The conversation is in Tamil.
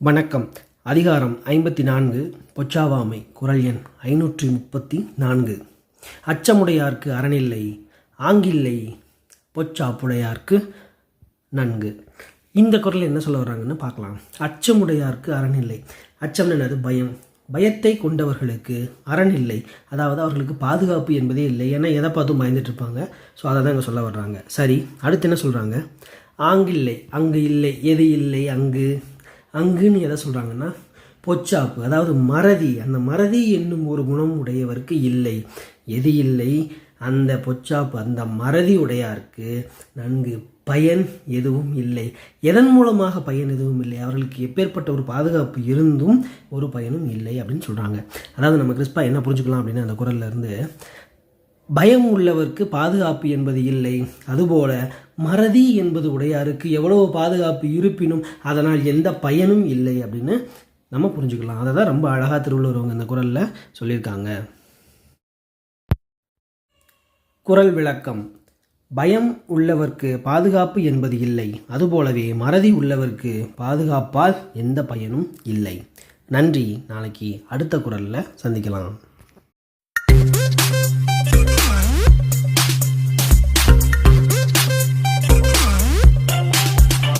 வணக்கம். அதிகாரம் 54 பொச்சாவாமை. குறள் எண் 534. அச்சமுடையார்க்கு அறனில்லை, ஆங்கில்லை பொச்சாப்புடையார்க்கு நன்கு. இந்த குறள் என்ன சொல்ல வர்றாங்கன்னு பார்க்கலாம். அச்சமுடையார்க்கு அறனில்லை. அச்சம் என்னது? பயம். பயத்தை கொண்டவர்களுக்கு அறனில்லை, அதாவது அவர்களுக்கு பாதுகாப்பு என்பதே இல்லை. ஏன்னா எதை பார்த்தும் பயந்துட்டு இருப்பாங்க. ஸோ அதை தான் இங்கே சொல்ல வர்றாங்க. சரி, அடுத்து என்ன சொல்கிறாங்க? ஆங்கில்லை, அங்கு இல்லை. எது இல்லை? அங்கு. அங்குன்னு எதை சொல்கிறாங்கன்னா பொச்சாப்பு, அதாவது மறதி. அந்த மறதி என்னும் ஒரு குணம் உடையவருக்கு இல்லை. எது இல்லை? அந்த பொச்சாப்பு, அந்த மறதி உடையாருக்கு நன்கு. பயன் எதுவும் இல்லை. எதன் மூலமாக பயன் எதுவும் இல்லை? அவர்களுக்கு எப்பேற்பட்ட ஒரு பாதுகாப்பு இருந்தும் ஒரு பயனும் இல்லை அப்படின்னு சொல்கிறாங்க. அதாவது நம்ம கிறிஸ்பா என்ன புரிஞ்சுக்கலாம் அப்படின்னா, அந்த குறள்ல இருந்து பயம் உள்ளவருக்கு பாதுகாப்பு என்பது இல்லை, அதுபோல மறதி என்பது உடையாருக்கு எவ்வளவு பாதுகாப்பு இருப்பினும் அதனால் எந்த பயனும் இல்லை அப்படின்னு நம்ம புரிஞ்சுக்கலாம். அதை தான் ரொம்ப அழகாக திருவள்ளுவர் இந்த குறளில் சொல்லியிருக்காங்க. குறள் விளக்கம். பயம் உள்ளவர்க்கு பாதுகாப்பு என்பது இல்லை, அதுபோலவே மறதி உள்ளவர்க்கு பாதுகாப்பால் எந்த பயனும் இல்லை. நன்றி. நாளைக்கு அடுத்த குறளில் சந்திக்கலாம்.